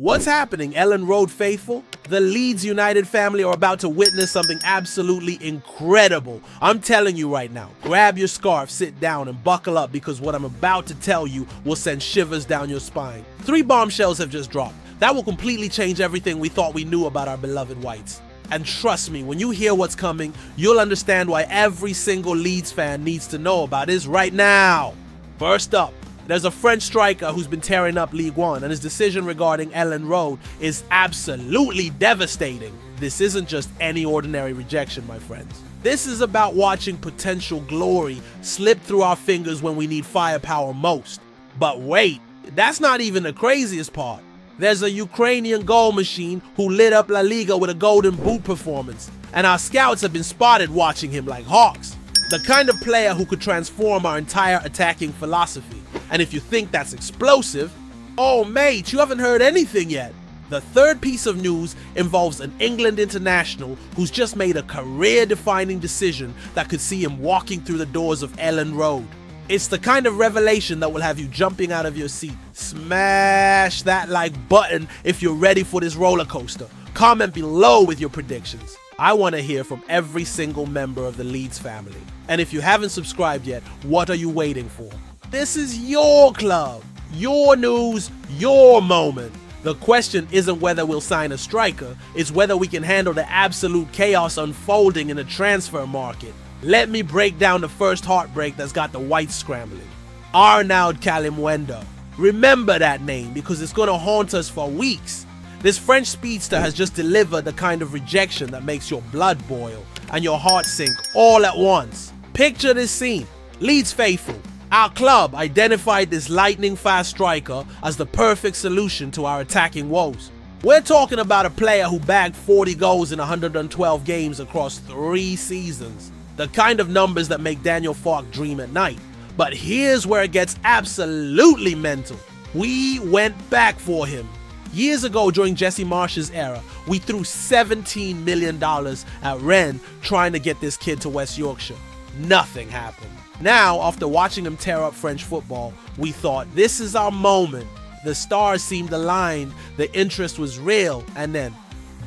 What's happening, Elland Road faithful? The Leeds United family are about to witness something absolutely incredible. I'm telling you right now, grab your scarf, sit down, and buckle up because what I'm about to tell you will send shivers down your spine. 3 bombshells have just dropped. That will completely change everything we thought we knew about our beloved Whites. And trust me, when you hear what's coming, you'll understand why every single Leeds fan needs to know about this right now. First up, there's a French striker who's been tearing up League One, and his decision regarding Elland Road is absolutely devastating. This isn't just any ordinary rejection, my friends. This is about watching potential glory slip through our fingers when we need firepower most. But wait, that's not even the craziest part. There's a Ukrainian goal machine who lit up La Liga with a golden boot performance, and our scouts have been spotted watching him like hawks. The kind of player who could transform our entire attacking philosophy. And if you think that's explosive, oh mate, you haven't heard anything yet. The third piece of news involves an England international who's just made a career-defining decision that could see him walking through the doors of Elland Road. It's the kind of revelation that will have you jumping out of your seat. Smash that like button if you're ready for this roller coaster. Comment below with your predictions. I want to hear from every single member of the Leeds family. And if you haven't subscribed yet, what are you waiting for? This is your club, your news, your moment. The question isn't whether we'll sign a striker, it's whether we can handle the absolute chaos unfolding in the transfer market. Let me break down the first heartbreak that's got the Whites scrambling. Arnaud Kalimuendo. Remember that name because it's going to haunt us for weeks. This French speedster has just delivered the kind of rejection that makes your blood boil and your heart sink all at once. Picture this scene. Leeds faithful. Our club identified this lightning-fast striker as the perfect solution to our attacking woes. We're talking about a player who bagged 40 goals in 112 games across 3 seasons. The kind of numbers that make Daniel Farke dream at night. But here's where it gets absolutely mental. We went back for him. Years ago during Jesse Marsh's era, we threw $17 million at Rennes trying to get this kid to West Yorkshire. Nothing happened. Now, after watching him tear up French football, we thought, this is our moment. The stars seemed aligned, the interest was real, and then,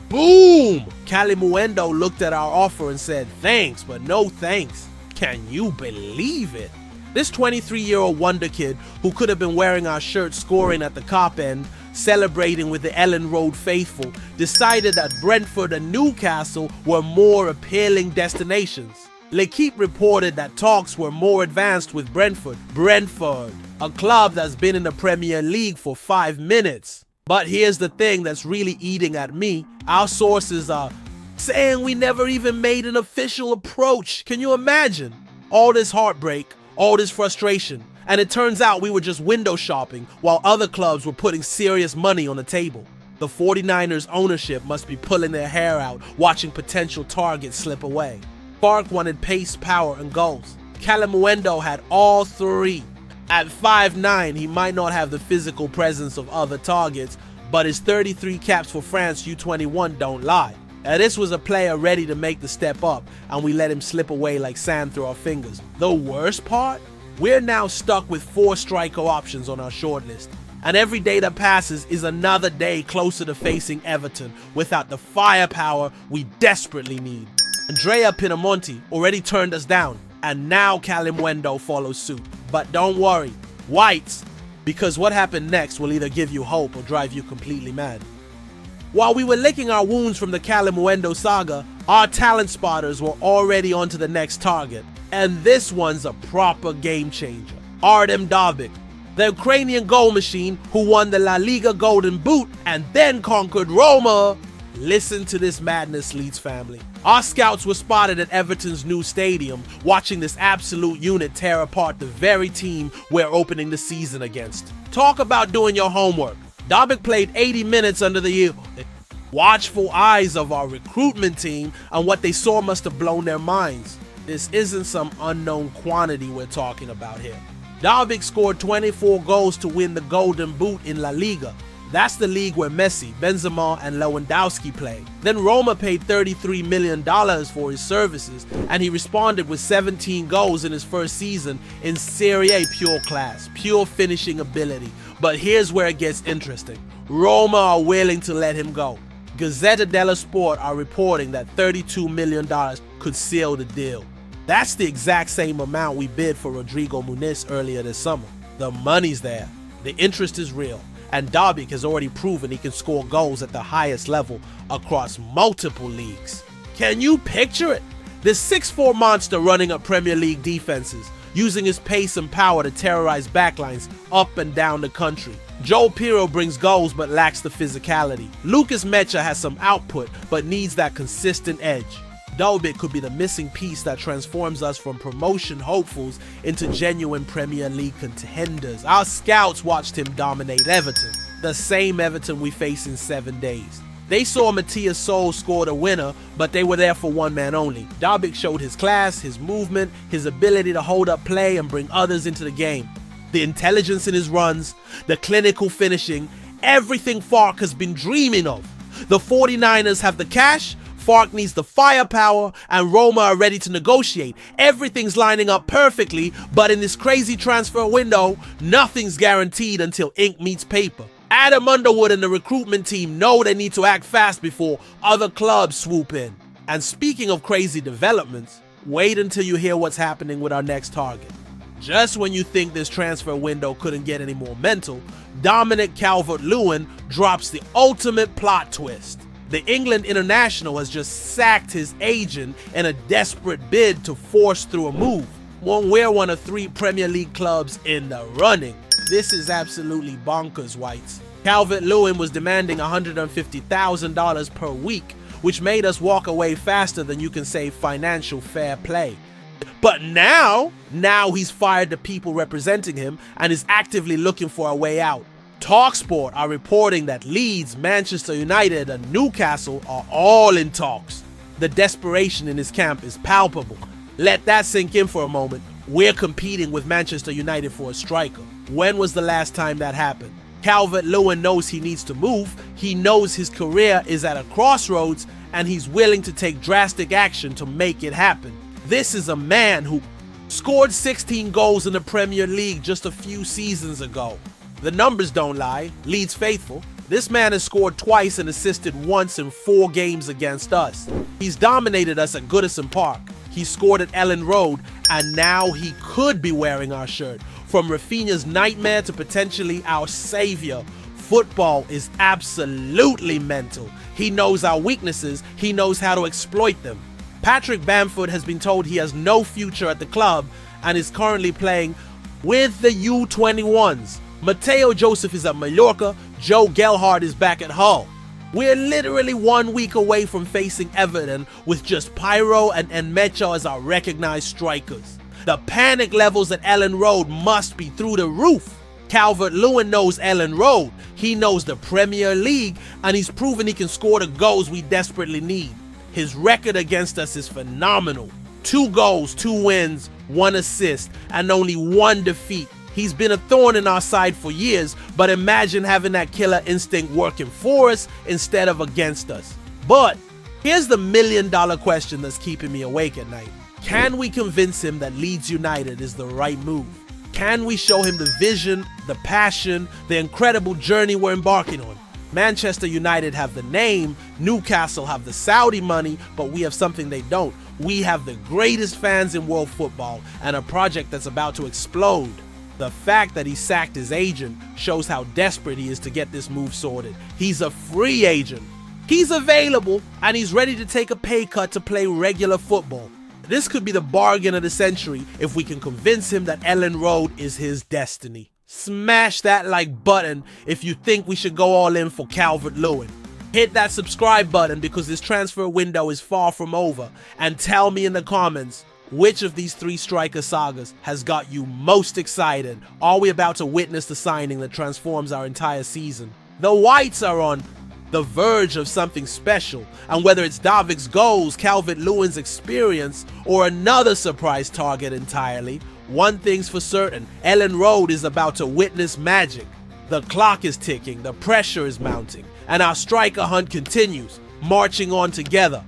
boom! Kalimuendo looked at our offer and said, thanks, but no thanks. Can you believe it? This 23-year-old wonder kid who could have been wearing our shirt scoring at the Kop end, celebrating with the Elland Road faithful, decided that Brentford and Newcastle were more appealing destinations. L'Equipe reported that talks were more advanced with Brentford. Brentford, a club that's been in the Premier League for 5 minutes. But here's the thing that's really eating at me. Our sources are saying we never even made an official approach. Can you imagine? All this heartbreak, all this frustration, and it turns out we were just window shopping while other clubs were putting serious money on the table. The 49ers ownership must be pulling their hair out watching potential targets slip away. Farke wanted pace, power, and goals. Kalimuendo had all 3. At 5'9", he might not have the physical presence of other targets, but his 33 caps for France U21 don't lie. Now, this was a player ready to make the step up, and we let him slip away like sand through our fingers. The worst part? We're now stuck with 4 striker options on our shortlist. And every day that passes is another day closer to facing Everton without the firepower we desperately need. Andrea Pinamonti already turned us down, and now Kalimuendo follows suit. But don't worry, Whites, because what happened next will either give you hope or drive you completely mad. While we were licking our wounds from the Kalimuendo saga, our talent spotters were already on to the next target. And this one's a proper game changer. Artem Dovbyk, the Ukrainian goal machine who won the La Liga Golden Boot and then conquered Roma. Listen to this madness, Leeds family. Our scouts were spotted at Everton's new stadium, watching this absolute unit tear apart the very team we're opening the season against. Talk about doing your homework. Dovbyk played 80 minutes under the watchful eyes of our recruitment team, and what they saw must have blown their minds. This isn't some unknown quantity we're talking about here. Dovbyk scored 24 goals to win the Golden Boot in La Liga. That's the league where Messi, Benzema, and Lewandowski play. Then Roma paid $33 million for his services, and he responded with 17 goals in his first season in Serie A pure class, pure finishing ability. But here's where it gets interesting. Roma are willing to let him go. Gazzetta dello Sport are reporting that $32 million could seal the deal. That's the exact same amount we bid for Rodrigo Muniz earlier this summer. The money's there, the interest is real, and Dabic has already proven he can score goals at the highest level across multiple leagues. Can you picture it? This 6'4" monster running up Premier League defenses, using his pace and power to terrorize backlines up and down the country. Joel Pirro brings goals but lacks the physicality. Lucas Mecha has some output but needs that consistent edge. Dabic could be the missing piece that transforms us from promotion hopefuls into genuine Premier League contenders. Our scouts watched him dominate Everton, the same Everton we face in 7 days. They saw Matthias Sol score the winner, but they were there for one man only. Dabic showed his class, his movement, his ability to hold up play and bring others into the game. The intelligence in his runs, the clinical finishing, everything Fark has been dreaming of. The 49ers have the cash, Fark needs the firepower, and Roma are ready to negotiate. Everything's lining up perfectly, but in this crazy transfer window, nothing's guaranteed until ink meets paper. Adam Underwood and the recruitment team know they need to act fast before other clubs swoop in. And speaking of crazy developments, wait until you hear what's happening with our next target. Just when you think this transfer window couldn't get any more mental, Dominic Calvert-Lewin drops the ultimate plot twist. The England international has just sacked his agent in a desperate bid to force through a move. We're one of 3 Premier League clubs in the running. This is absolutely bonkers, Whites. Calvert-Lewin was demanding $150,000 per week, which made us walk away faster than you can say financial fair play. But now he's fired the people representing him and is actively looking for a way out. TalkSport are reporting that Leeds, Manchester United, and Newcastle are all in talks. The desperation in his camp is palpable. Let that sink in for a moment. We're competing with Manchester United for a striker. When was the last time that happened? Calvert-Lewin knows he needs to move, he knows his career is at a crossroads, and he's willing to take drastic action to make it happen. This is a man who scored 16 goals in the Premier League just a few seasons ago. The numbers don't lie, Leeds faithful. This man has scored twice and assisted once in 4 games against us. He's dominated us at Goodison Park. He scored at Elland Road, and now he could be wearing our shirt. From Rafinha's nightmare to potentially our savior, football is absolutely mental. He knows our weaknesses, he knows how to exploit them. Patrick Bamford has been told he has no future at the club and is currently playing with the U21s. Mateo Joseph is at Mallorca, Joe Gelhardt is back at Hull. We're literally 1 week away from facing Everton with just Pyro and Nmecha as our recognized strikers. The panic levels at Elland Road must be through the roof. Calvert-Lewin knows Elland Road, he knows the Premier League, and he's proven he can score the goals we desperately need. His record against us is phenomenal. 2 goals, 2 wins, 1 assist, and only 1 defeat. He's been a thorn in our side for years, but imagine having that killer instinct working for us instead of against us. But here's the $1 million question that's keeping me awake at night. Can we convince him that Leeds United is the right move? Can we show him the vision, the passion, the incredible journey we're embarking on? Manchester United have the name, Newcastle have the Saudi money, but we have something they don't. We have the greatest fans in world football and a project that's about to explode. The fact that he sacked his agent shows how desperate he is to get this move sorted. He's a free agent. He's available and he's ready to take a pay cut to play regular football. This could be the bargain of the century if we can convince him that Elland Road is his destiny. Smash that like button if you think we should go all in for Calvert-Lewin. Hit that subscribe button because this transfer window is far from over, and tell me in the comments which of these 3 striker sagas has got you most excited. Are we about to witness the signing that transforms our entire season? The Whites are on the verge of something special, and whether it's Davic's goals, Calvert-Lewin's experience, or another surprise target entirely, one thing's for certain, Elland Road is about to witness magic. The clock is ticking, the pressure is mounting, and our striker hunt continues, marching on together.